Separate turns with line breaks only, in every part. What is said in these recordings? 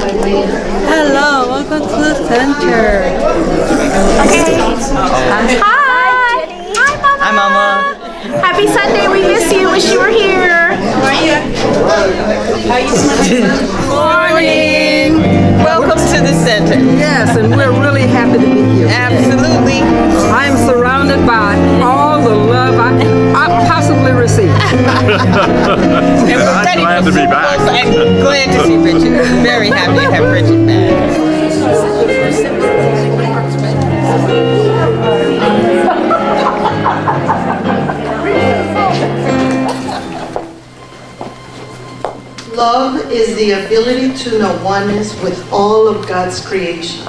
Hello, welcome to the center.
Okay. Hi. Hi, Mama.
Hi, Mama.
Happy Sunday. We miss you. Wish you were here.
Morning. Welcome to the center.
Yes, and we're really happy to be here.
Absolutely.
I am surrounded by all the love I possibly receive.
And we're ready
glad to be back.
And glad to see Richard. Very happy to have Richard back.
Love is the ability to know oneness with all of God's creation.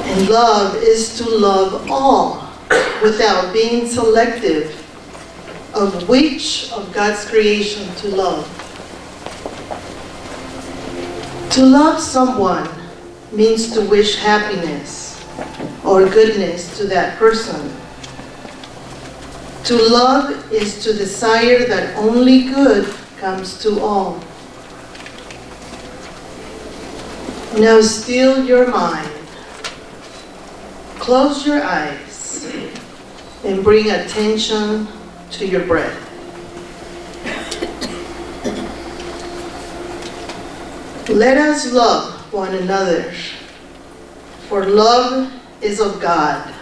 And love is to love all without being selective of which of God's creation to love. To love someone means to wish happiness or goodness to that person. To love is to desire that only good comes to all. Now still your mind. Close your eyes and bring attention to your breath. Let us love one another, for love is of God.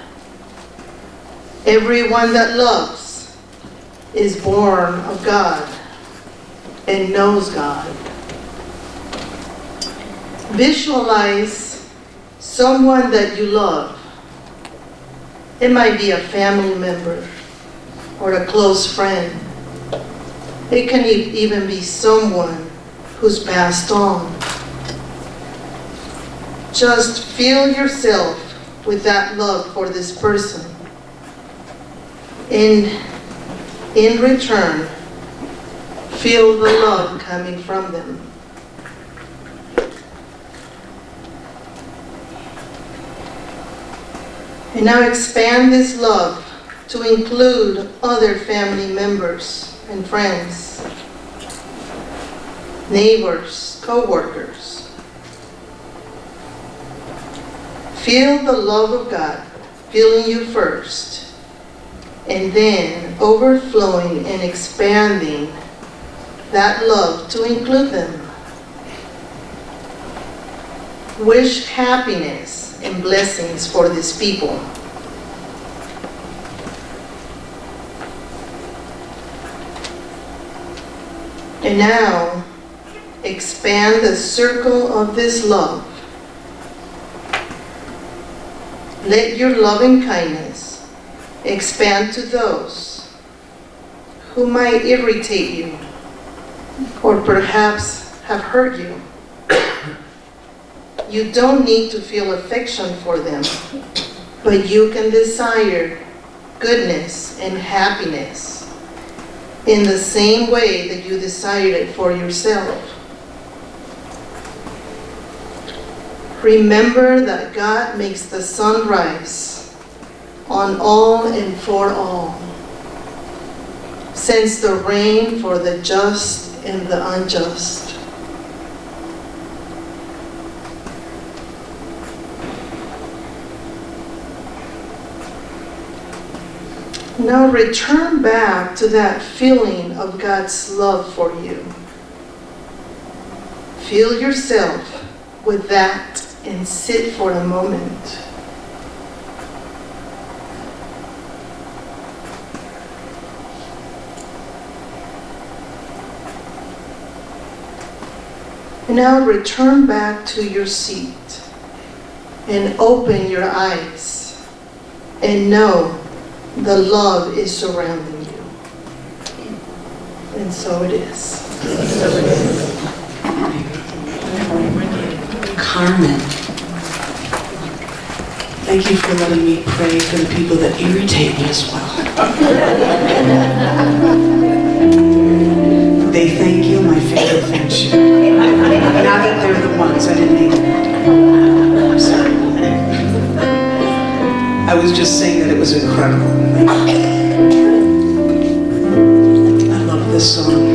Everyone that loves is born of God and knows God. Visualize someone that you love. It might be a family member or a close friend. It can even be someone who's passed on. Just fill yourself with that love for this person. And in return, feel the love coming from them. And now expand this love to include other family members and friends, neighbors, co-workers. Feel the love of God filling you first, and then overflowing and expanding that love to include them. Wish happiness and blessings for these people. And now, expand the circle of this love. Let your loving kindness expand to those who might irritate you or perhaps have hurt you. You don't need to feel affection for them, but you can desire goodness and happiness in the same way that you desire it for yourself. Remember that God makes the sun rise on all and for all, sends the rain for the just and the unjust. Now return back to that feeling of God's love for you. Feel yourself with that and sit for a moment. And now return back to your seat and open your eyes and know the love is surrounding you. And so it is.
Carmen, thank you for letting me pray for the people that irritate me as well. They thank you, my family thanks you. Now that they're the ones, I didn't mean it. I'm sorry. I was just saying that it was incredible. I love this song.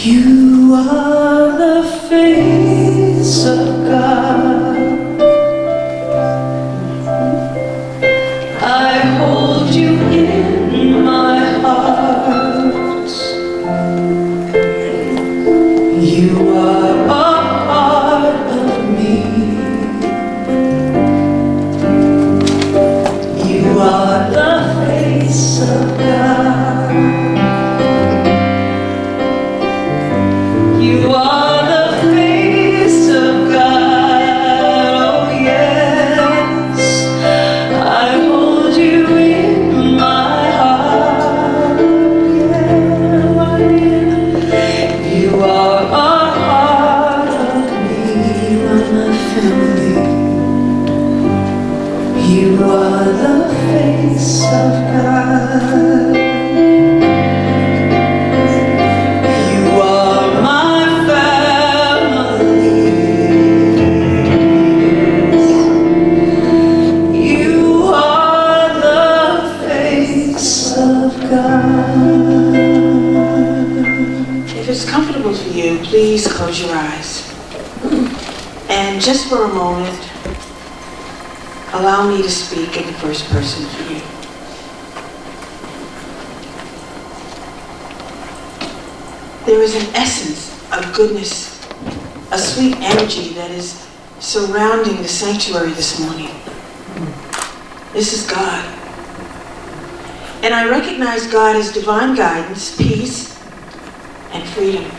You are the face of God. I hold you in my heart. You are a part of me. You are the face of God. You are the face of God, oh yes. I hold you in my heart, yeah. You are a part of me, you are my family. You are the face of God. If it's comfortable for you, please close your eyes. And just for a moment, allow me to speak in the first person for you. There is an essence of goodness, a sweet energy that is surrounding the sanctuary this morning. This is God. And I recognize God as divine guidance, peace, and freedom.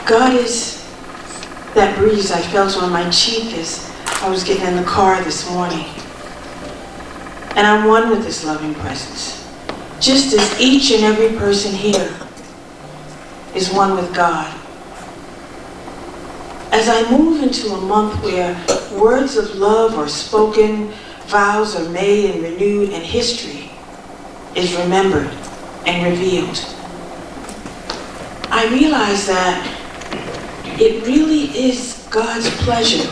God is that breeze I felt on my cheek as I was getting in the car this morning. And I'm one with this loving presence, just as each and every person here is one with God. As I move into a month where words of love are spoken, vows are made and renewed, and history is remembered and revealed, I realize that it really is God's pleasure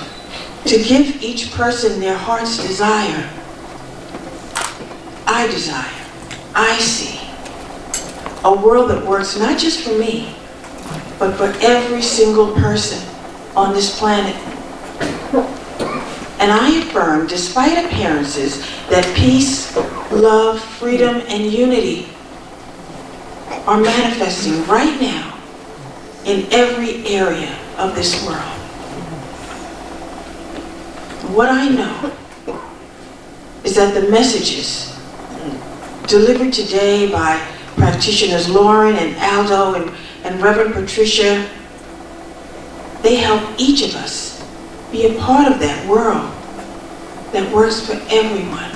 to give each person their heart's desire. I desire, I see a world that works not just for me, but for every single person on this planet. And I affirm, despite appearances, that peace, love, freedom, and unity are manifesting right now in every area of this world. What I know is that the messages delivered today by practitioners Lauren and Aldo and Reverend Patricia, they help each of us be a part of that world that works for everyone.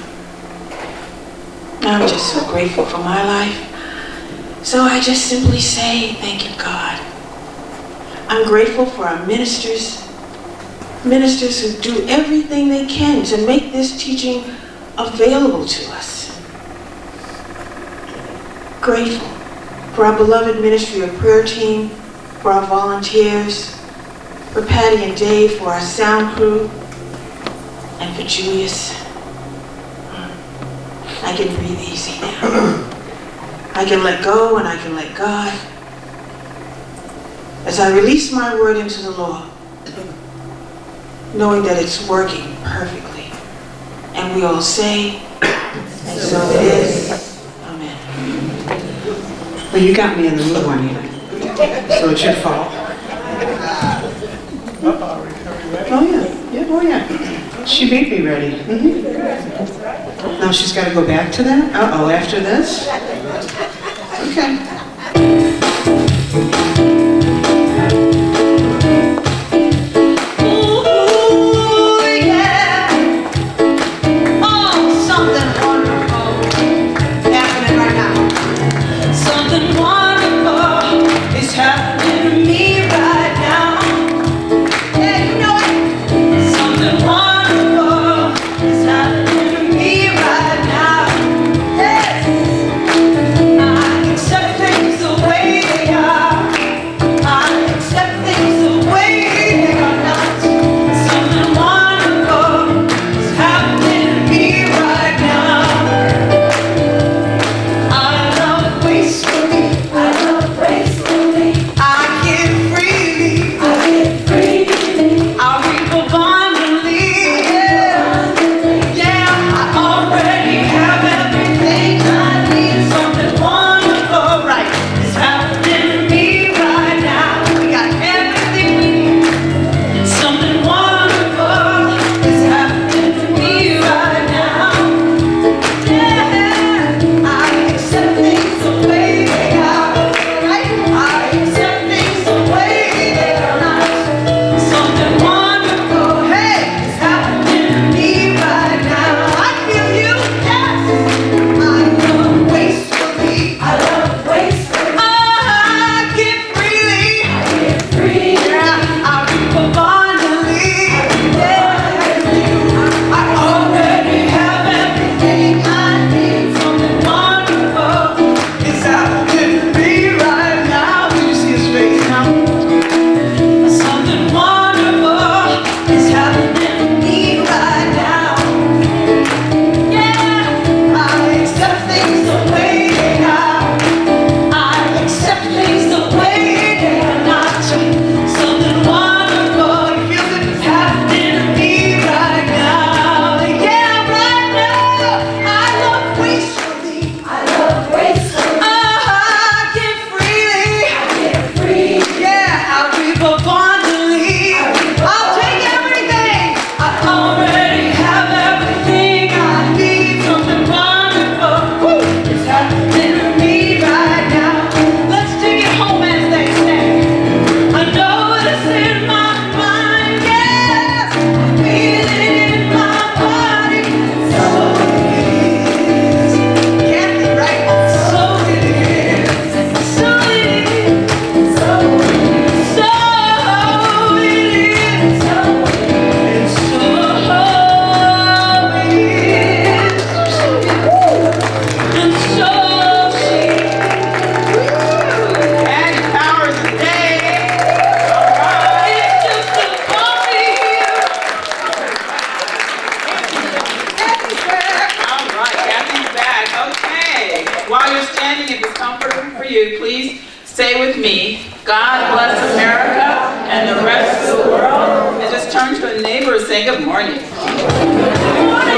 I'm just so grateful for my life. So I just simply say, thank you, God. I'm grateful for our ministers who do everything they can to make this teaching available to us. Grateful for our beloved ministry of prayer team, for our volunteers, for Patty and Dave, for our sound crew, and for Julius. I can breathe easy now. I can let go and I can let God. As I release my word into the Lord, knowing that it's working perfectly. And we all say, and so it is. Amen. Well, you got me in the mood, Juanita. So it's your fault. Oh yeah, oh yeah. She made me ready. Now she's got to go back to that? Uh-oh, after this? Okay.
you, please say with me, God bless America and the rest of the world. And just turn to a neighbor and say good morning. Good morning.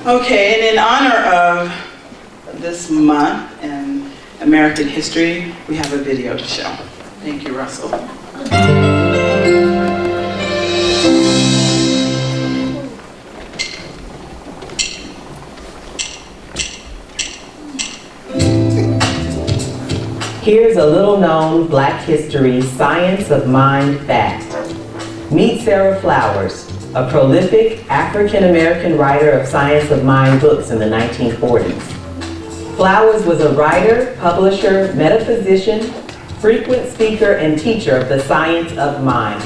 Okay, and in honor of this month and American history, we have a video to show. Thank you, Russell.
Here's a little-known Black history science of mind fact. Meet Sarah Flowers, a prolific African-American writer of science of mind books in the 1940s. Flowers was a writer, publisher, metaphysician, frequent speaker, and teacher of the science of mind.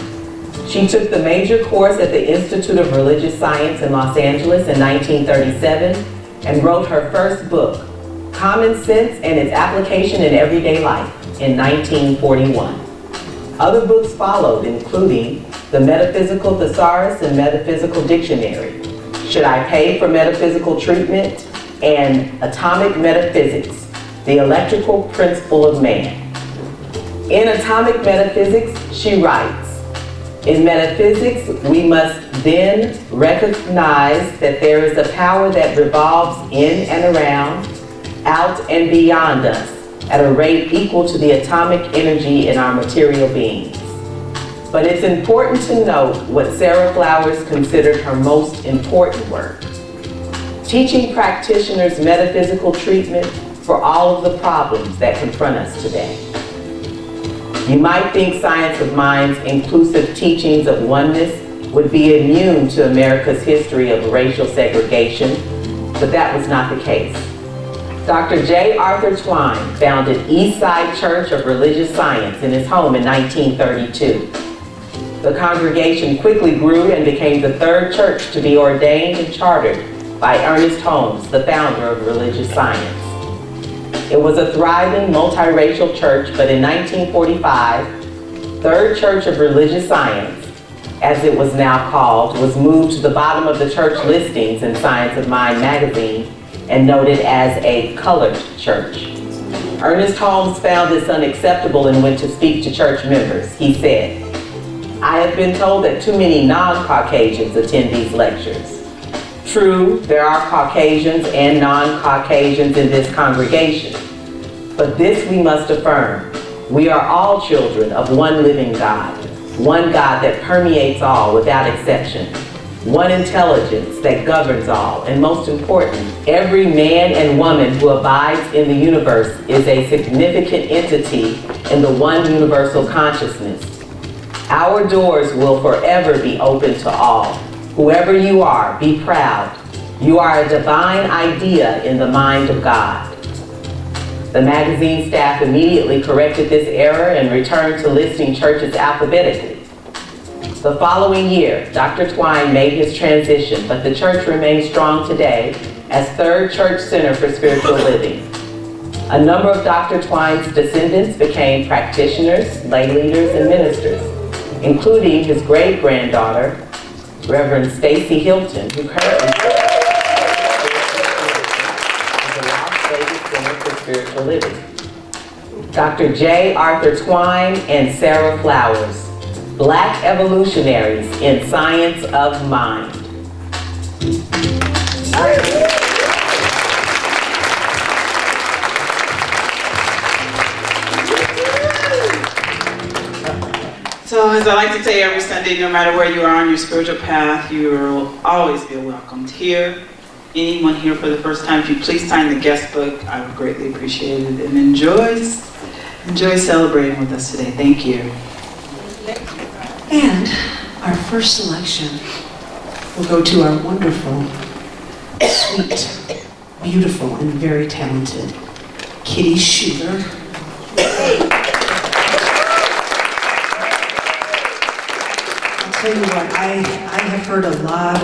She took the major course at the Institute of Religious Science in Los Angeles in 1937 and wrote her first book, Common Sense and Its Application in Everyday Life, in 1941. Other books followed, including The Metaphysical Thesaurus and Metaphysical Dictionary, Should I Pay for Metaphysical Treatment, and Atomic Metaphysics, The Electrical Principle of Man. In Atomic Metaphysics, she writes, in metaphysics, we must then recognize that there is a power that revolves in and around, out and beyond us, at a rate equal to the atomic energy in our material beings. But it's important to note what Sarah Flowers considered her most important work: teaching practitioners metaphysical treatment for all of the problems that confront us today. You might think Science of Mind's inclusive teachings of oneness would be immune to America's history of racial segregation, but that was not the case. Dr. J. Arthur Twine founded Eastside Church of Religious Science in his home in 1932. The congregation quickly grew and became the third church to be ordained and chartered by Ernest Holmes, the founder of religious science. It was a thriving multiracial church, but in 1945, Third Church of Religious Science, as it was now called, was moved to the bottom of the church listings in Science of Mind magazine and noted as a colored church. Ernest Holmes found this unacceptable and went to speak to church members. He said, "I have been told that too many non-Caucasians attend these lectures. True, there are Caucasians and non-Caucasians in this congregation, but this we must affirm. We are all children of one living God, one God that permeates all without exception, one intelligence that governs all, and most important, every man and woman who abides in the universe is a significant entity in the one universal consciousness. Our doors will forever be open to all. Whoever you are, be proud. You are a divine idea in the mind of God." The magazine staff immediately corrected this error and returned to listing churches alphabetically. The following year, Dr. Twine made his transition, but the church remains strong today as Third Church Center for Spiritual Living. A number of Dr. Twine's descendants became practitioners, lay leaders, and ministers, including his great-granddaughter, Reverend Stacy Hilton, who currently serves as the Las Vegas Center for Spiritual Living. Dr. J. Arthur Twine and Sarah Flowers, Black evolutionaries in Science of Mind.
So as I like to say every Sunday, no matter where you are on your spiritual path, you will always be welcomed here. Anyone here for the first time, if you please sign the guest book, I would greatly appreciate it. And enjoy celebrating with us today. Thank you.
And our first selection will go to our wonderful, sweet, beautiful, and very talented Kitty Shooter. I'll tell you what, I have heard a lot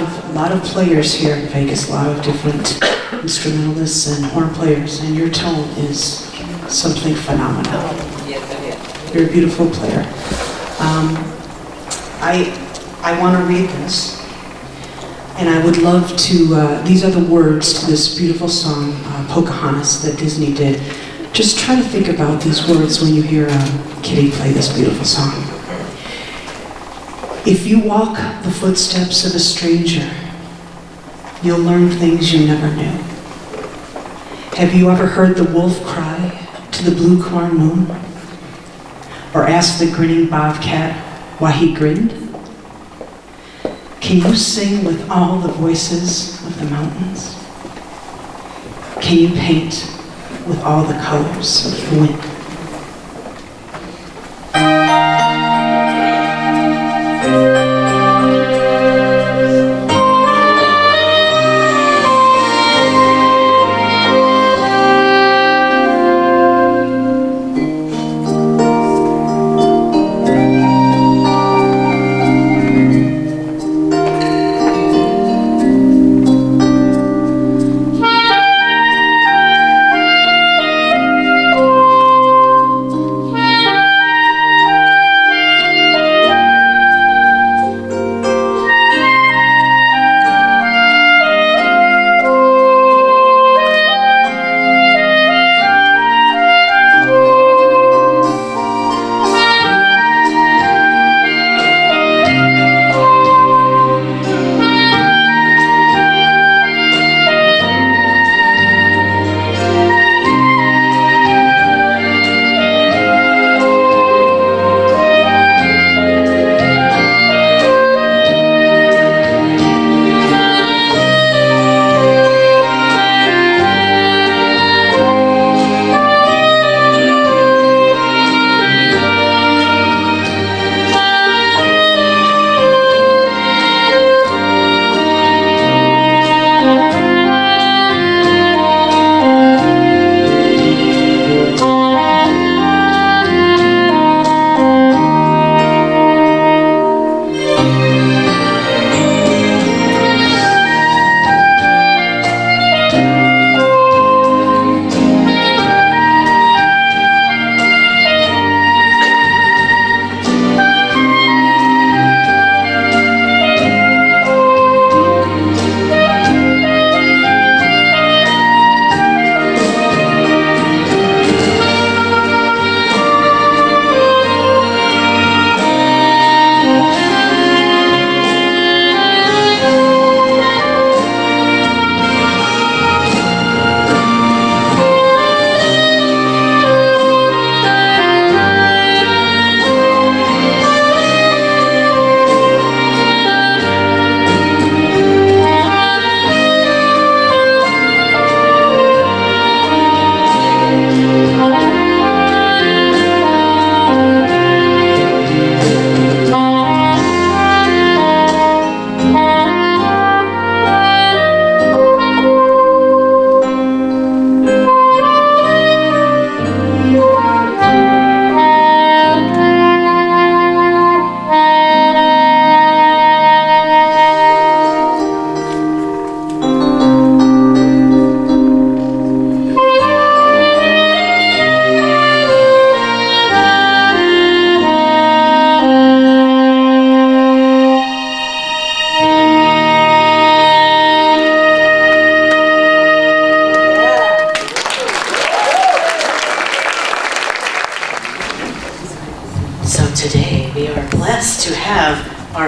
of players here in Vegas, a lot of different instrumentalists and horn players, and your tone is something phenomenal. You're a beautiful player. I want to read this, and I would love to, these are the words to this beautiful song, Pocahontas, that Disney did. Just try to think about these words when you hear Kitty play this beautiful song. If you walk the footsteps of a stranger, you'll learn things you never knew. Have you ever heard the wolf cry to the blue corn moon? Or ask the grinning bobcat why he grinned? Can you sing with all the voices of the mountains? Can you paint with all the colors of the wind?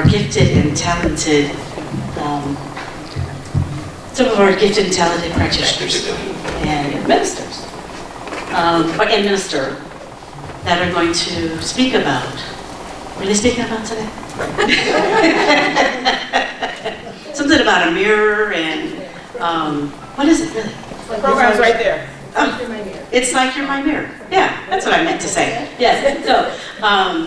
our gifted and talented, practitioners and ministers, and minister that are going to speak about. What are they speaking about today? Something about a mirror and what is it really?
The program's right there.
It's like you're my mirror. Yeah, that's what I meant to say. Yes.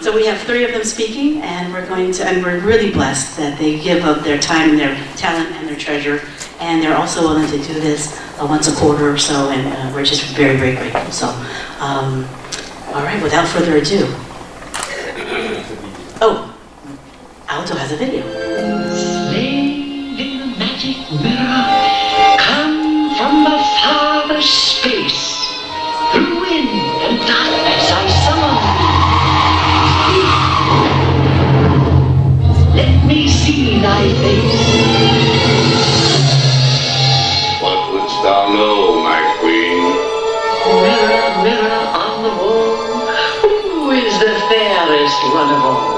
So we have 3 of them speaking, and we're really blessed that they give up their time and their talent and their treasure, and they're also willing to do this once a quarter or so, and we're just very, very grateful. So, all right. Without further ado. Oh, Alto has a video.
Slave in the magic mirror, come from the farthest space. Through wind and darkness I summon thee. Let me see thy face.
What wouldst thou know, my queen?
Mirror, mirror on the wall, who is the fairest one of all?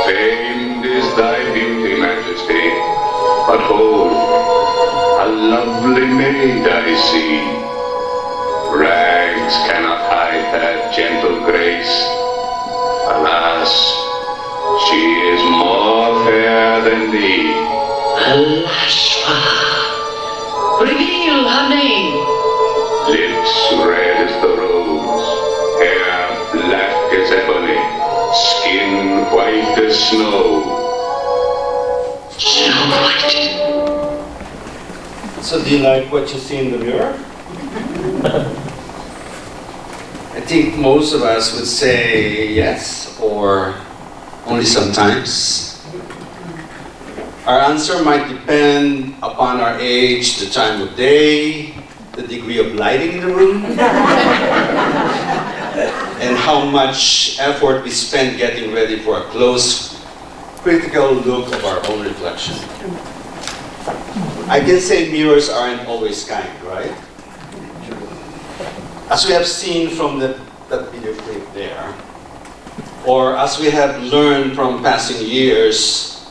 Famed is thy beauty, majesty, but hold, a lovely maid I see. Rags cannot hide that gentle grace. Alas, she is more fair than thee.
Alas, reveal her name.
Lips red as the rose, hair black as ebony, skin white as snow.
Snow White.
So do you like what you see in the mirror? I think most of us would say yes, or only sometimes. Our answer might depend upon our age, the time of day, the degree of lighting in the room, and how much effort we spend getting ready for a close, critical look of our own reflection. I can say mirrors aren't always kind, right? As we have seen from that video clip there, or as we have learned from passing years,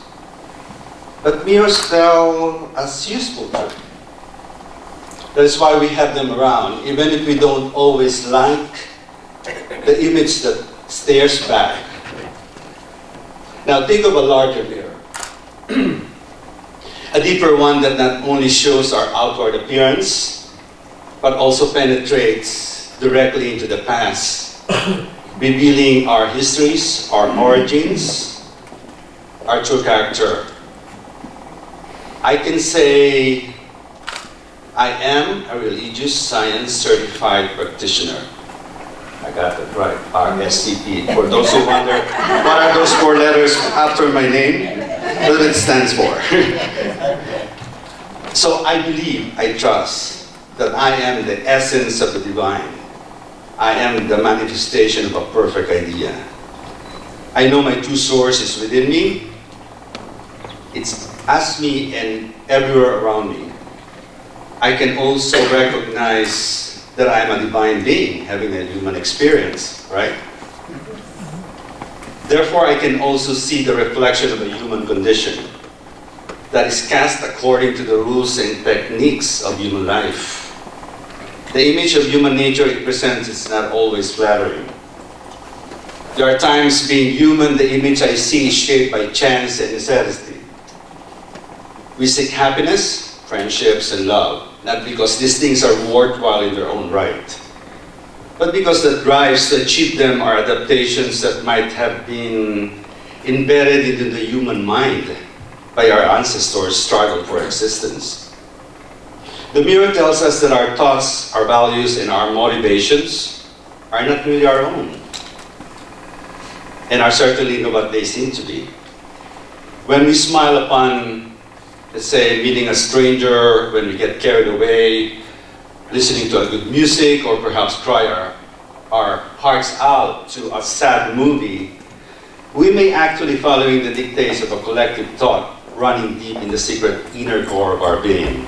but mirrors tell us useful truth. That is why we have them around, even if we don't always like the image that stares back. Now think of a larger mirror. A deeper one that not only shows our outward appearance, but also penetrates directly into the past, revealing our histories, our origins, our true character. I can say I am a religious science certified practitioner. I got that right, RSCP. For those who wonder, what are those 4 letters after my name? That's what it stands for. So I believe, I trust, that I am the essence of the divine. I am the manifestation of a perfect idea. I know my true source is within me. It's as me and everywhere around me. I can also recognize that I am a divine being having a human experience, right? Therefore, I can also see the reflection of a human condition that is cast according to the rules and techniques of human life. The image of human nature it presents is not always flattering. There are times being human, the image I see is shaped by chance and necessity. We seek happiness, friendships, and love, not because these things are worthwhile in their own right, but because the drives to achieve them are adaptations that might have been embedded into the human mind by our ancestors' struggle for existence. The mirror tells us that our thoughts, our values, and our motivations are not really our own, and are certainly not what they seem to be. When we smile upon, let's say, meeting a stranger, when we get carried away, listening to a good music, or perhaps cry our hearts out to a sad movie, we may actually following the dictates of a collective thought running deep in the secret inner core of our being.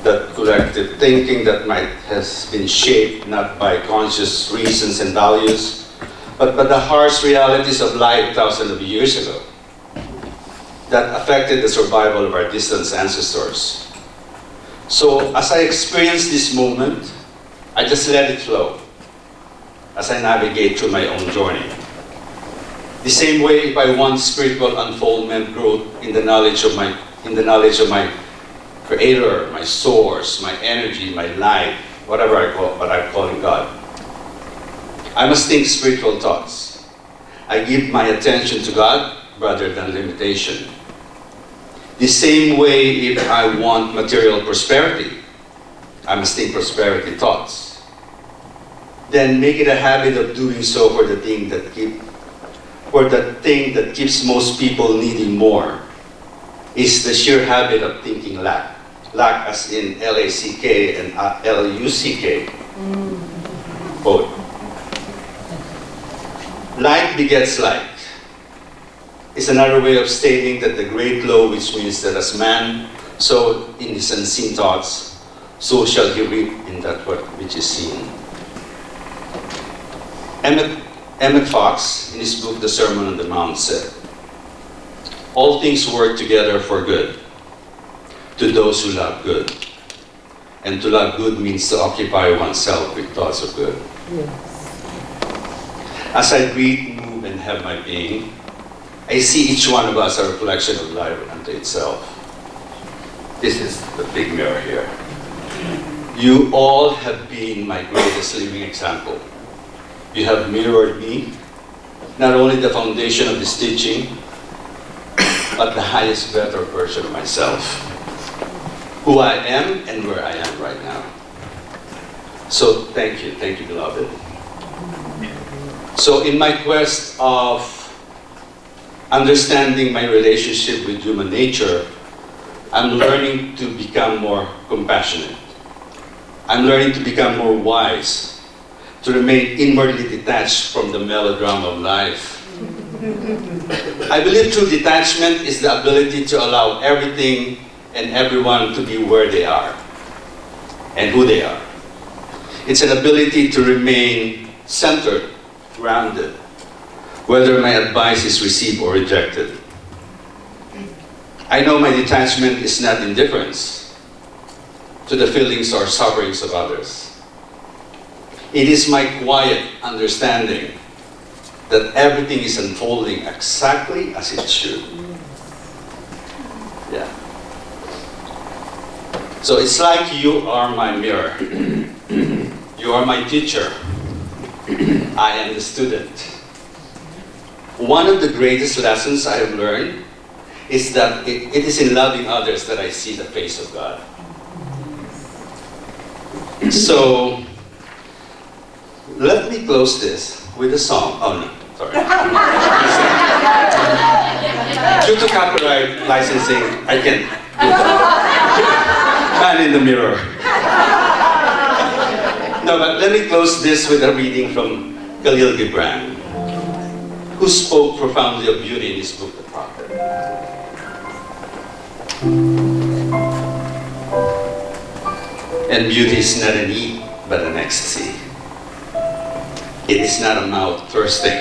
That collective thinking that might has been shaped not by conscious reasons and values, but the harsh realities of life thousands of years ago that affected the survival of our distant ancestors. So as I experience this moment, I just let it flow as I navigate through my own journey. The same way, if I want spiritual unfoldment, growth in the knowledge of my Creator, my source, my energy, my light, whatever I'm calling God, I must think spiritual thoughts. I give my attention to God rather than limitation. The same way, if I want material prosperity, I must think prosperity thoughts. Then make it a habit of doing so for the thing that keeps most people needing more is the sheer habit of thinking lack. Lack as in L-A-C-K and L-U-C-K. Both. Like begets like. Is another way of stating that the great law, which means that as man sowed in his unseen thoughts, so shall he reap in that which is seen. Emmett Fox, in his book, The Sermon on the Mount, said, "All things work together for good to those who love good." And to love good means to occupy oneself with thoughts of good. Yes. As I breathe, move, and have my being, I see each one of us a reflection of life unto itself. This is the big mirror here. You all have been my greatest living example. You have mirrored me, not only the foundation of this teaching, but the highest, better version of myself. Who I am and where I am right now. So thank you, beloved. So in my quest of understanding my relationship with human nature, I'm learning to become more compassionate. I'm learning to become more wise, to remain inwardly detached from the melodrama of life. I believe true detachment is the ability to allow everything and everyone to be where they are and who they are. It's an ability to remain centered, grounded, whether my advice is received or rejected. I know my detachment is not indifference to the feelings or sufferings of others. It is my quiet understanding that everything is unfolding exactly as it should. Yeah. So it's like you are my mirror. You are my teacher. I am the student. One of the greatest lessons I have learned is that it is in loving others that I see the face of God. So, let me close this with a song. Oh no, sorry. Due to copyright licensing, I can't do that. Man in the mirror. No, but let me close this with a reading from Khalil Gibran, who spoke profoundly of beauty in his book, The Prophet. And beauty is not an eat, but an ecstasy. It is not a mouth thirsting,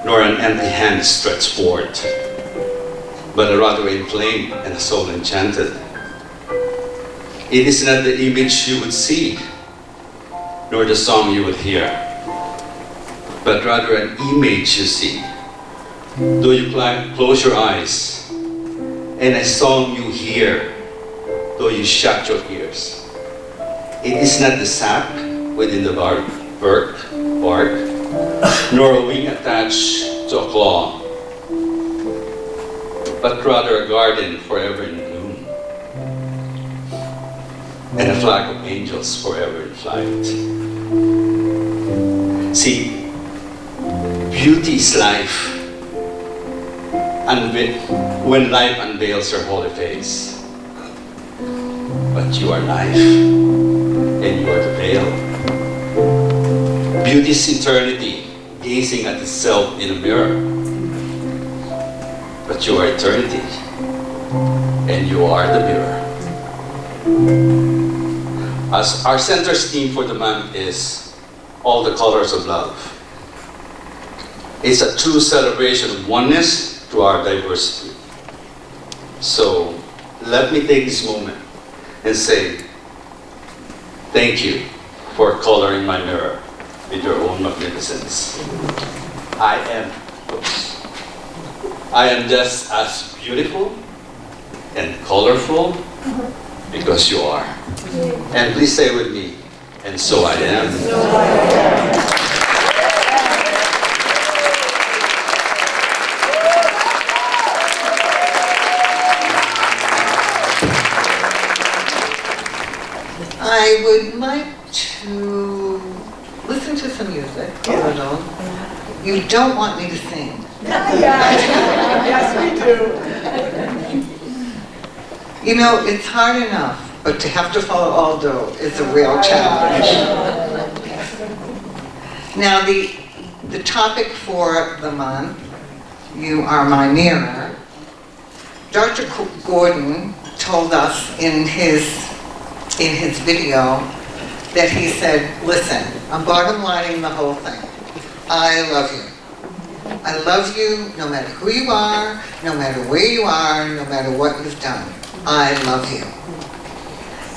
nor an empty hand stretched forth, but a rather inflamed and a soul enchanted. It is not the image you would see, nor the song you would hear, but rather an image you see. Though you close your eyes, and a song you hear, though you shut your ears. It is not the sap within the bark, nor a wing attached to a claw, but rather a garden forever in bloom, and a flock of angels forever in flight. See, beauty is life, and when life unveils her holy face. But you are life, and you are the veil. Beauty is eternity, gazing at itself in a mirror. But you are eternity, and you are the mirror. As our center's theme for the month is all the colors of love. It's a true celebration of oneness to our diversity. So let me take this moment and say thank you for coloring my mirror with your own magnificence. I am just as beautiful and colorful because you are. And please say with me, and so I am.
I would like to listen to some music a little. You don't want me to sing.
Yes, we do.
You know, it's hard enough, but to have to follow Aldo is a real challenge. Now, the topic for the month, You Are My Mirror, Dr. Gordon told us in his video that he said, listen, I'm bottom lining the whole thing. I love you. I love you no matter who you are, no matter where you are, no matter what you've done. I love you.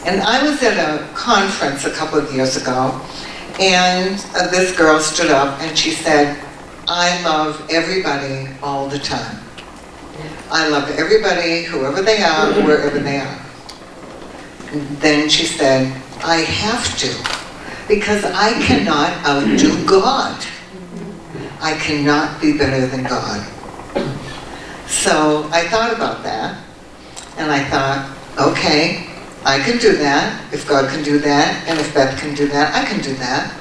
And I was at a conference a couple of years ago, and this girl stood up and she said, I love everybody all the time. I love everybody, whoever they are, wherever they are. And then she said, I have to, because I cannot outdo God. I cannot be better than God. So I thought about that, and I thought, okay, I can do that. If God can do that, and if Beth can do that, I can do that.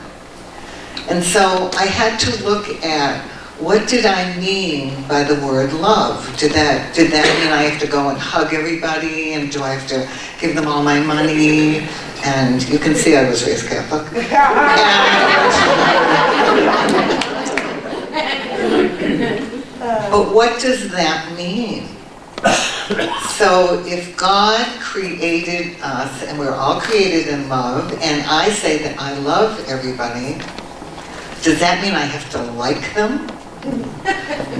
And so I had to look at, what did I mean by the word love? Did that mean I have to go and hug everybody, and do I have to give them all my money? And you can see I was raised Catholic. But what does that mean? So if God created us, and we're all created in love, and I say that I love everybody, does that mean I have to like them?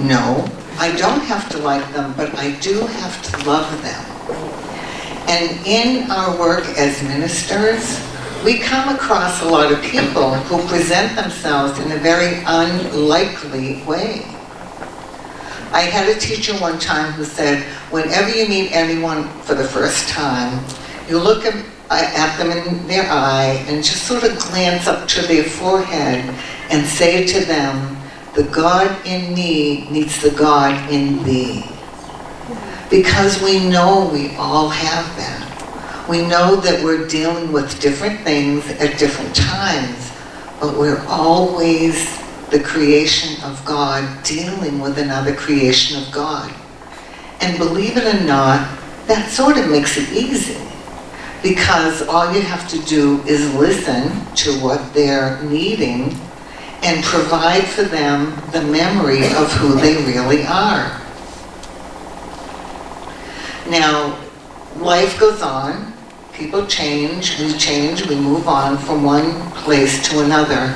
No, I don't have to like them, but I do have to love them. And in our work as ministers, we come across a lot of people who present themselves in a very unlikely way. I had a teacher one time who said, whenever you meet anyone for the first time, you look at them in their eye and just sort of glance up to their forehead and say to them, the God in me meets the God in thee. Because we know we all have that. We know that we're dealing with different things at different times, but we're always the creation of God dealing with another creation of God. And believe it or not, that sort of makes it easy, because all you have to do is listen to what they're needing and provide for them the memory of who they really are. Now, life goes on, people change, we move on from one place to another.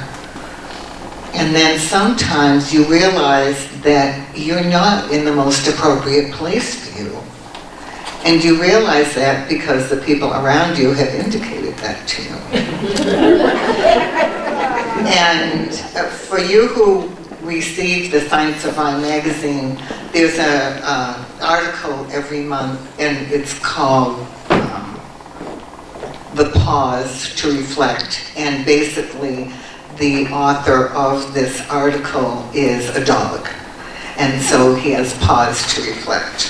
And then sometimes you realize that you're not in the most appropriate place for you. And you realize that because the people around you have indicated that to you. And for you who receive the Science of Mind magazine, there's an article every month, and it's called The Pause to Reflect. And basically, the author of this article is a dog. And so he has paused to reflect.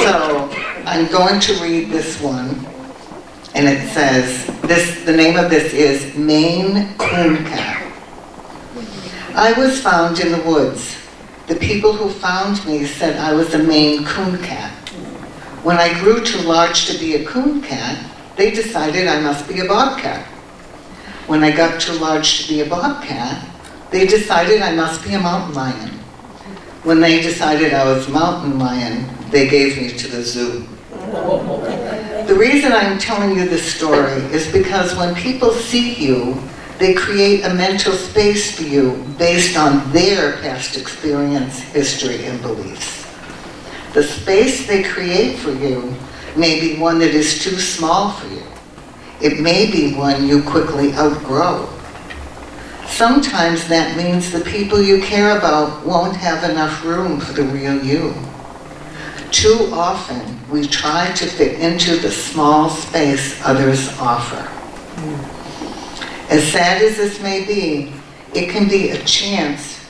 So I'm going to read this one. And it says, the name of this is Maine Coon Cat. I was found in the woods. The people who found me said I was a Maine Coon Cat. When I grew too large to be a coon cat, they decided I must be a bobcat. When I got too large to be a bobcat, they decided I must be a mountain lion. When they decided I was a mountain lion, they gave me to the zoo. The reason I'm telling you this story is because when people see you, They create a mental space for you based on their past experience, history, and beliefs. The space they create for you may be one that is too small for you. It may be one you quickly outgrow. Sometimes that means the people you care about won't have enough room for the real you. Too often, we try to fit into the small space others offer. As sad as this may be, it can be a chance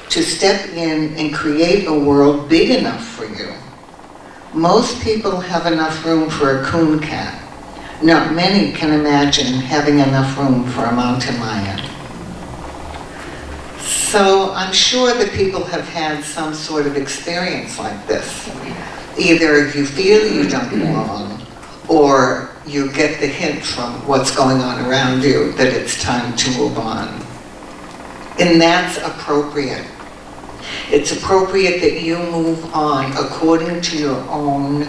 to step in and create a world big enough for you. Most people have enough room for a coon cat. Not many can imagine having enough room for a mountain lion. So I'm sure that people have had some sort of experience like this. Either you feel you don't belong, or you get the hint from what's going on around you that it's time to move on. And that's appropriate. It's appropriate that you move on according to your own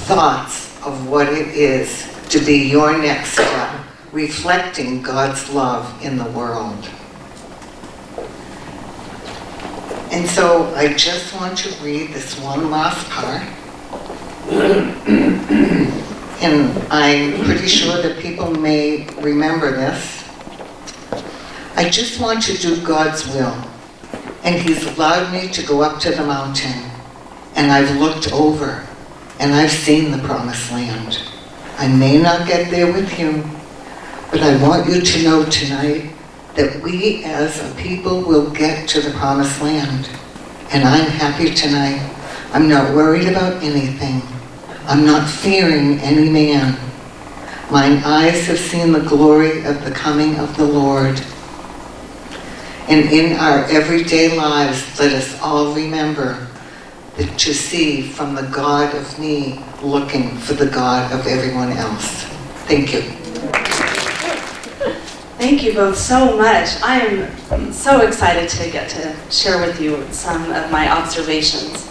thoughts of what it is to be your next step, reflecting God's love in the world. And so I just want to read this one last part. And I'm pretty sure that people may remember this. I just want to do God's will. And He's allowed me to go up to the mountain. And I've looked over. And I've seen the promised land. I may not get there with you. But I want you to know tonight that we as a people will get to the promised land. And I'm happy tonight. I'm not worried about anything. I'm not fearing any man. Mine eyes have seen the glory of the coming of the Lord. And in our everyday lives, let us all remember that to see from the God of me looking for the God of everyone else. Thank you.
Thank you both so much. I am so excited to get to share with you some of my observations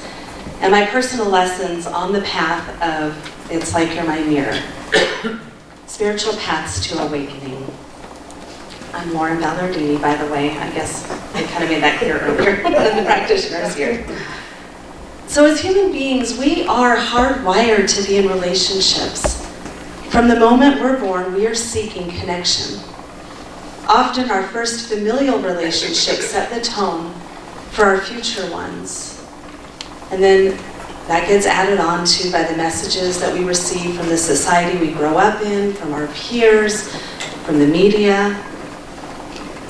and my personal lessons on the path of It's Like You're My Mirror, Spiritual Paths to Awakening. I'm Lauren Ballardini, by the way. I guess I kind of made that clear earlier than the practitioners here. So as human beings, we are hardwired to be in relationships. From the moment we're born, we are seeking connection. Often our first familial relationships set the tone for our future ones. And then that gets added on to by the messages that we receive from the society we grow up in, from our peers, from the media.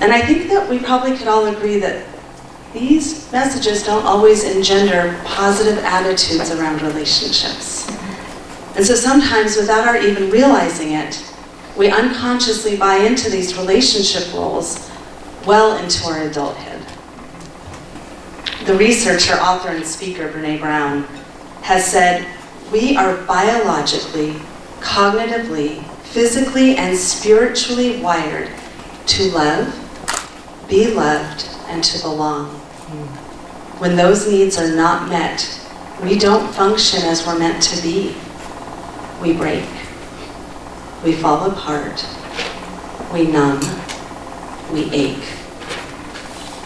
And I think that we probably could all agree that these messages don't always engender positive attitudes around relationships. And so sometimes, without our even realizing it, we unconsciously buy into these relationship roles well into our adulthood. The researcher, author, and speaker Brené Brown has said, we are biologically, cognitively, physically, and spiritually wired to love, be loved, and to belong. When those needs are not met, we don't function as we're meant to be. We break. We fall apart. We numb. We ache.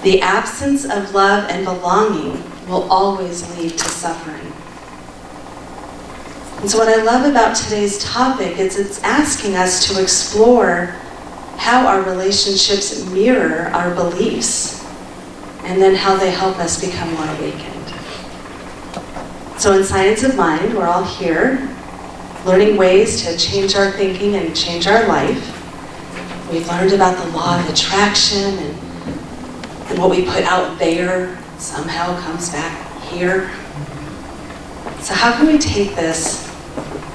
The absence of love and belonging will always lead to suffering. And so what I love about today's topic is it's asking us to explore how our relationships mirror our beliefs, and then how they help us become more awakened. So in Science of Mind, we're all here learning ways to change our thinking and change our life. We've learned about the law of attraction, and what we put out there somehow comes back here. So how can we take this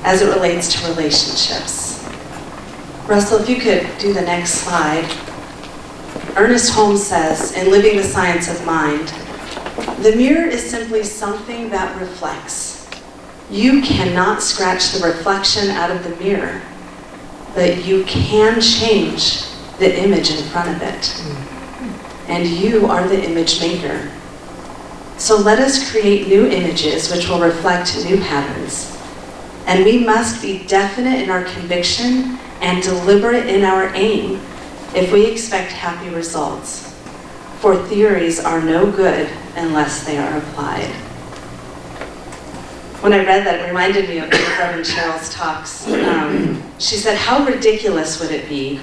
as it relates to relationships? Russell, if you could do the next slide. Ernest Holmes says, in Living the Science of Mind, the mirror is simply something that reflects. You cannot scratch the reflection out of the mirror, but you can change the image in front of it. And you are the image maker. So let us create new images which will reflect new patterns. And we must be definite in our conviction and deliberate in our aim if we expect happy results, for theories are no good unless they are applied. When I read that, it reminded me of Reverend Cheryl's talks. She said, how ridiculous would it be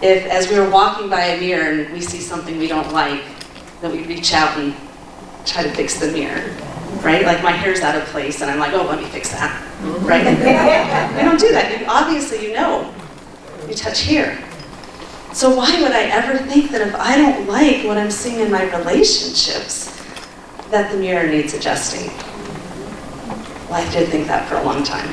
if, as we were walking by a mirror and we see something we don't like, that we reach out and try to fix the mirror, right? Like my hair's out of place and I'm like, oh, let me fix that, right? We don't do that. Obviously, you know. You touch here. So why would I ever think that if I don't like what I'm seeing in my relationships, that the mirror needs adjusting? Well, I did think that for a long time.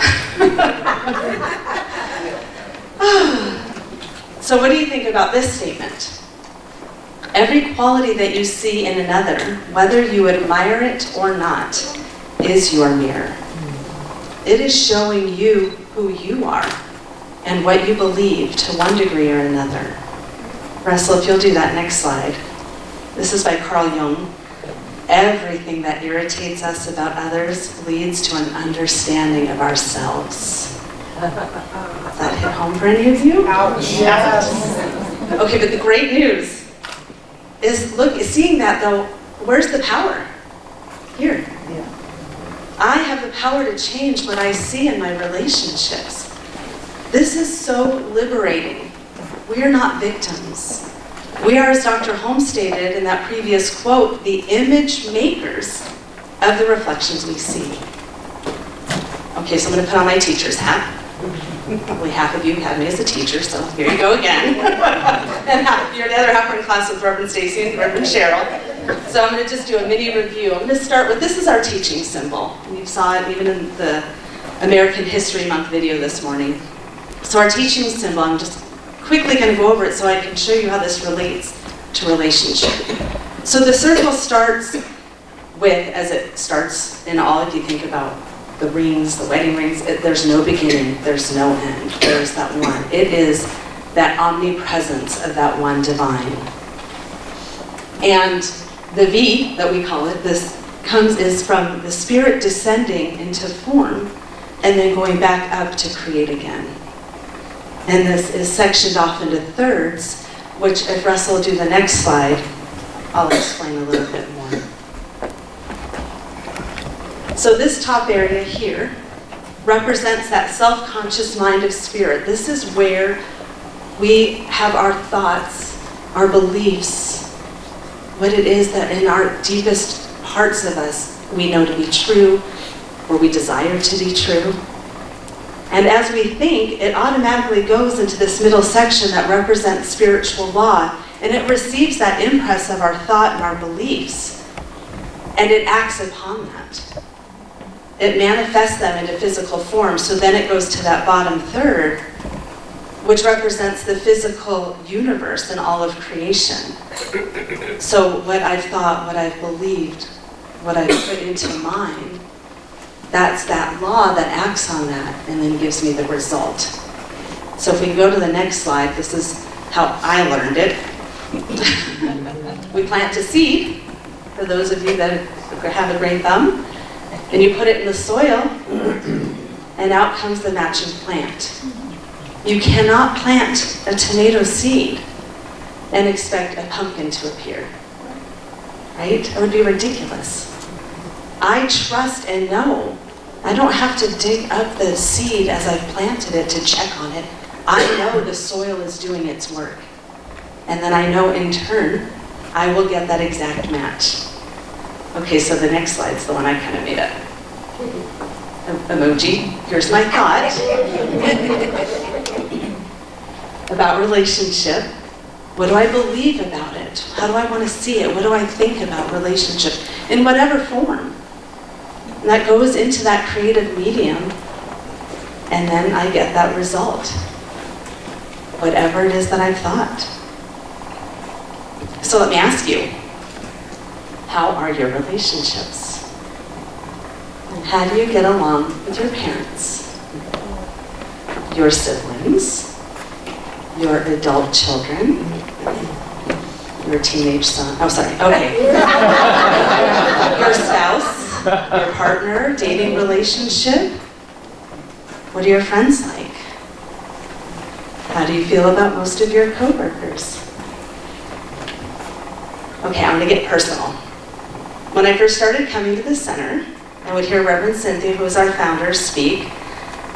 So what do you think about this statement? Every quality that you see in another, whether you admire it or not, is your mirror. It is showing you who you are and what you believe to one degree or another. Russell, if you'll do that next slide. This is by Carl Jung. Everything that irritates us about others leads to an understanding of ourselves. Does that hit home for any of you?
Yes.
Okay, but the great news is, look, seeing that though, where's the power? Here. I have the power to change what I see in my relationships. This is so liberating. We are not victims. We are, as Dr. Holmes stated in that previous quote, the image makers of the reflections we see. Okay, so I'm going to put on my teacher's hat. Probably half of you had me as a teacher, so here you go again. And the other half were in class with Reverend Stacy and Reverend Cheryl. So I'm going to just do a mini review. I'm going to start with, this is our teaching symbol. And you saw it even in the American History Month video this morning. So our teaching symbol, I'm just quickly going to go over it so I can show you how this relates to relationship. So the circle starts with, as it starts in all, if you think about the rings, the wedding rings, there's no beginning, there's no end, there's that one. It is that omnipresence of that one divine. And the V, that we call it, is from the spirit descending into form and then going back up to create again. And this is sectioned off into thirds, which if Russell will do the next slide, I'll explain a little bit more. So this top area here represents that self-conscious mind of spirit. This is where we have our thoughts, our beliefs, what it is that in our deepest parts of us we know to be true, or we desire to be true. And as we think, it automatically goes into this middle section that represents spiritual law, and it receives that impress of our thought and our beliefs, and it acts upon that. It manifests them into physical form, so then it goes to that bottom third, which represents the physical universe and all of creation. So what I've thought, what I've believed, what I've put into mind, that's that law that acts on that and then gives me the result. So if we can go to the next slide, this is how I learned it. We plant a seed, for those of you that have a great thumb, and you put it in the soil, and out comes the matching plant. You cannot plant a tomato seed and expect a pumpkin to appear, right? It would be ridiculous. I trust and know. I don't have to dig up the seed as I've planted it to check on it. I know the soil is doing its work. And then I know in turn, I will get that exact match. Okay, so the next slide's the one I kind of made up. Emoji. Here's my thought about relationship. What do I believe about it? How do I want to see it? What do I think about relationship? In whatever form. And that goes into that creative medium, and then I get that result. Whatever it is that I've thought. So let me ask you, how are your relationships? And how do you get along with your parents, your siblings, your adult children, your teenage son, oh sorry, okay. Your spouse, your partner, dating relationship. What are your friends like? How do you feel about most of your coworkers? Okay, I'm gonna get personal. When I first started coming to the center, I would hear Reverend Cynthia, who is our founder, speak.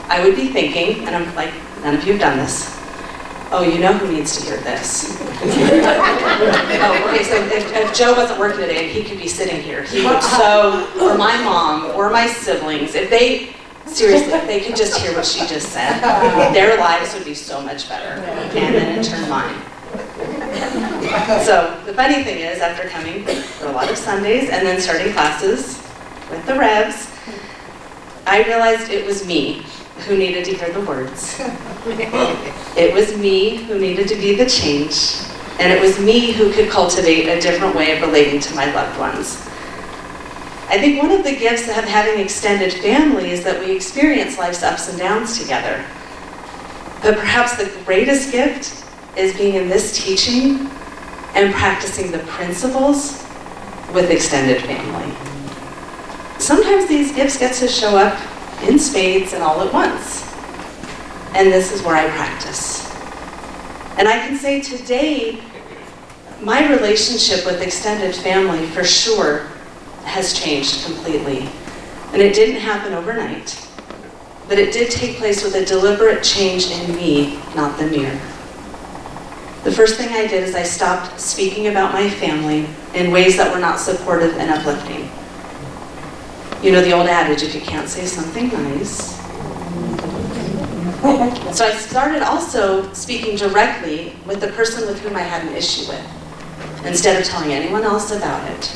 I would be thinking, and I'm like, none of you have done this. Oh, you know who needs to hear this. Oh, okay, so if Joe wasn't working today, he could be sitting here. He would so, or my mom, or my siblings, if they, seriously, if they could just hear what she just said, their lives would be so much better. And then in turn, mine. So the funny thing is, after coming for a lot of Sundays and then starting classes with the Revs, I realized it was me who needed to hear the words. It was me who needed to be the change, and it was me who could cultivate a different way of relating to my loved ones. I think one of the gifts of having extended family is that we experience life's ups and downs together. But perhaps the greatest gift is being in this teaching and practicing the principles with extended family. Sometimes these gifts get to show up in spades and all at once. And this is where I practice. And I can say today, my relationship with extended family for sure has changed completely. And it didn't happen overnight, but it did take place with a deliberate change in me, not the mirror. The first thing I did is I stopped speaking about my family in ways that were not supportive and uplifting. You know the old adage, if you can't say something nice. So I started also speaking directly with the person with whom I had an issue with, instead of telling anyone else about it.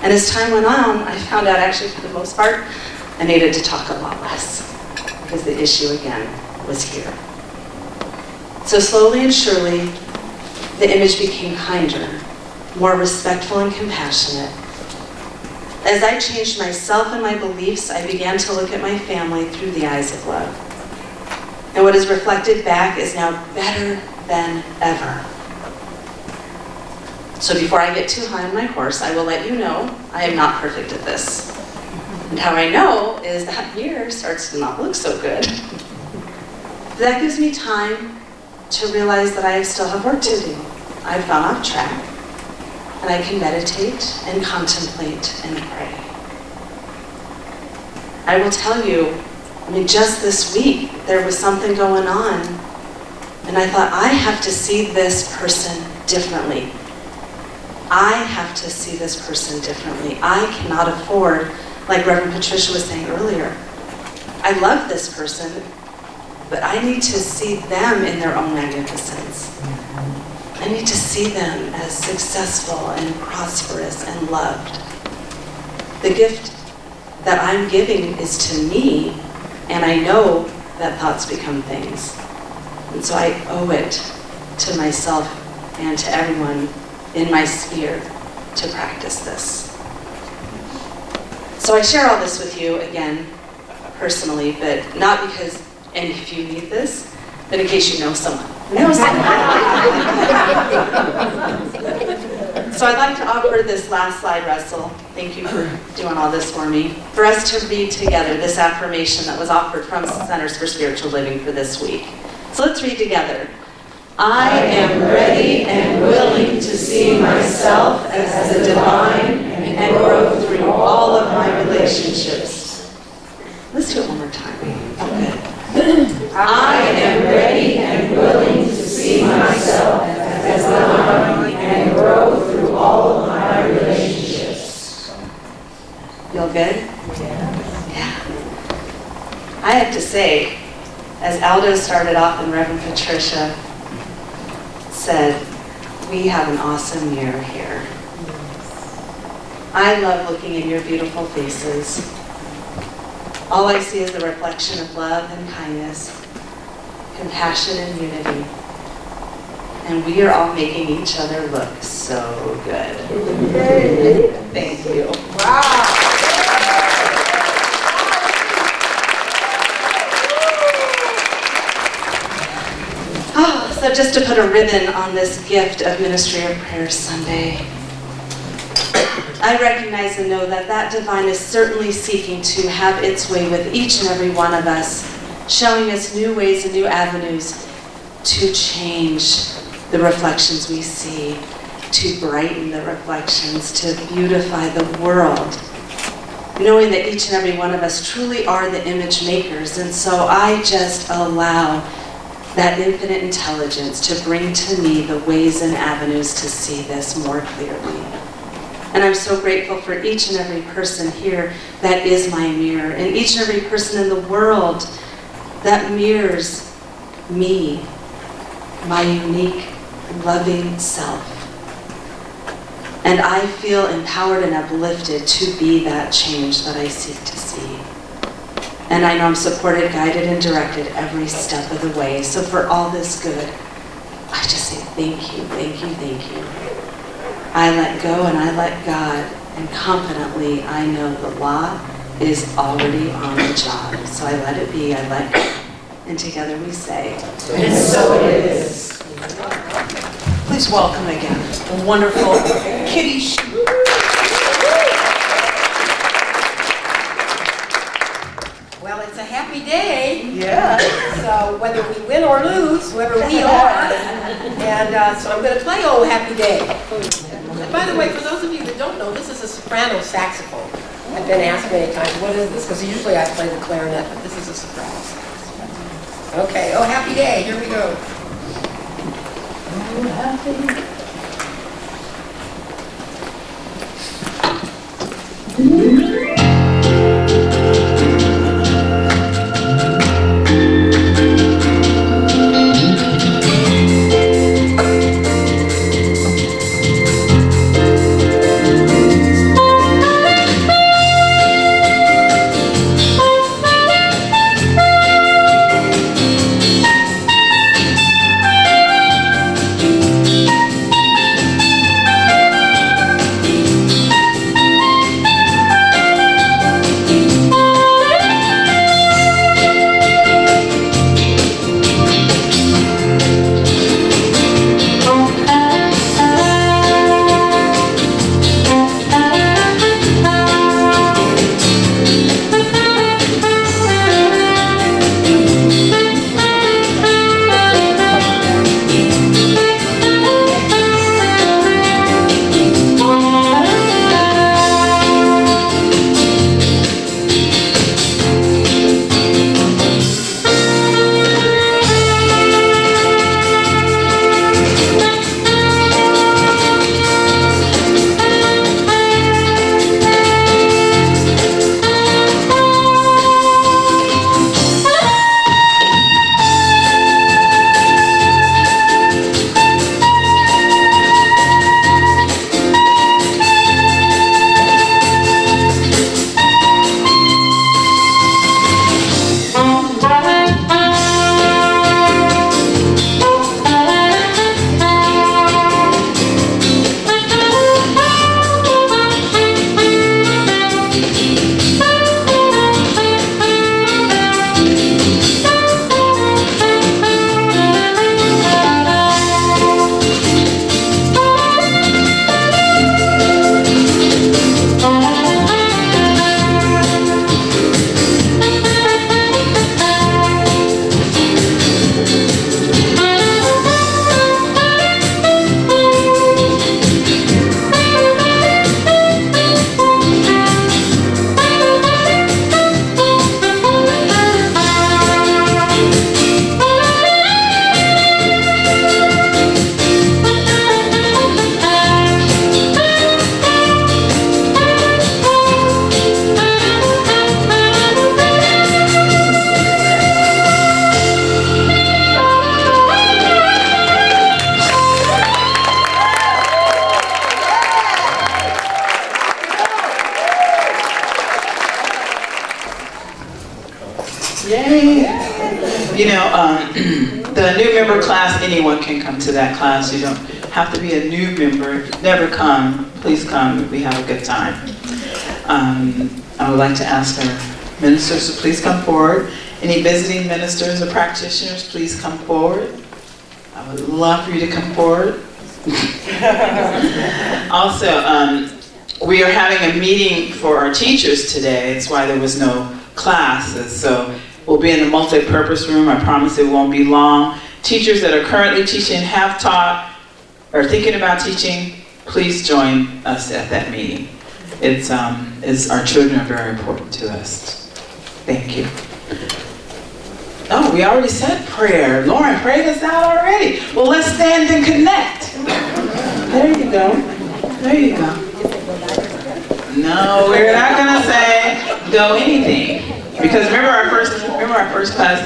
And as time went on, I found out actually for the most part, I needed to talk a lot less, because the issue again was here. So slowly and surely, the image became kinder, more respectful and compassionate. As I changed myself and my beliefs, I began to look at my family through the eyes of love. And what is reflected back is now better than ever. So before I get too high on my horse, I will let you know I am not perfect at this. And how I know is that mirror starts to not look so good. That gives me time to realize that I still have work to do. I've gone off track, and I can meditate and contemplate and pray. I will tell you, just this week, there was something going on, and I thought, I have to see this person differently. I have to see this person differently. I cannot afford, like Reverend Patricia was saying earlier, I love this person, but I need to see them in their own magnificence. I need to see them as successful and prosperous and loved. The gift that I'm giving is to me, and I know that thoughts become things. And so I owe it to myself and to everyone in my sphere to practice this. So I share all this with you, again, personally, but not because any of you need this, but in case you know someone who knows someone. So I'd like to offer this last slide, Russell. Thank you for doing all this for me. For us to read together this affirmation that was offered from Centers for Spiritual Living for this week. So let's read together. I am ready and willing to see myself as the divine and grow through all of my relationships. Let's do it one more time. Okay. I am ready and willing to see myself as divine and grow through all of my relationships. Feel good? Yeah. I have to say, as Aldo started off and Reverend Patricia said, we have an awesome mirror here. I love looking in your beautiful faces. All I see is the reflection of love and kindness, compassion and unity. And we are all making each other look so good. Thank you. Wow. So just to put a ribbon on this gift of Ministry of Prayer Sunday, I recognize and know that that divine is certainly seeking to have its way with each and every one of us, showing us new ways and new avenues to change the reflections we see, to brighten the reflections, to beautify the world, knowing that each and every one of us truly are the image makers. And so I just allow that infinite intelligence to bring to me the ways and avenues to see this more clearly. And I'm so grateful for each and every person here that is my mirror, and each and every person in the world that mirrors me, my unique, loving self. And I feel empowered and uplifted to be that change that I seek to see. And I know I'm supported, guided, and directed every step of the way. So for all this good, I just say thank you, thank you, thank you. I let go and I let God, and confidently I know the law is already on the job. So I let it be, I let go. And together we say,
and so it is. Please welcome again the wonderful Kitty Shue.
Well, it's a happy day.
Yeah.
So whether we win or lose, whoever we are, and so I'm going to play "Oh Happy Day." And by the way, for those of you that don't know, this is a soprano saxophone. I've been asked many times, what is this? Because usually I play the clarinet, but this is a soprano saxophone. Okay, "Oh Happy Day," here we go. Oh, happy.
You know, the new member class, anyone can come to that class. You don't have to be a new member. If you've never come, please come. We have a good time. I would like to ask our ministers to please come forward. Any visiting ministers or practitioners, please come forward. I would love for you to come forward. Also, we are having a meeting for our teachers today. It's why there was no classes. So we'll be in the multi-purpose room. I promise it won't be long. Teachers that are currently teaching, have taught, or thinking about teaching, please join us at that meeting. Our children are very important to us. Thank you. Oh, we already said prayer. Lauren prayed us out already. Well, let's stand and connect. There you go. There you go. No, we're not gonna say go anything. Because remember our first class,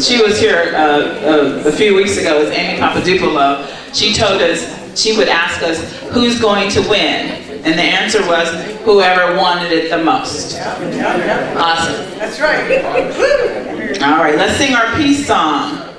she was here a few weeks ago, it was Amy Papadopoulou. She told us, she would ask us, who's going to win? And the answer was, whoever wanted it the most. Awesome.
That's right.
All right, let's sing our peace song.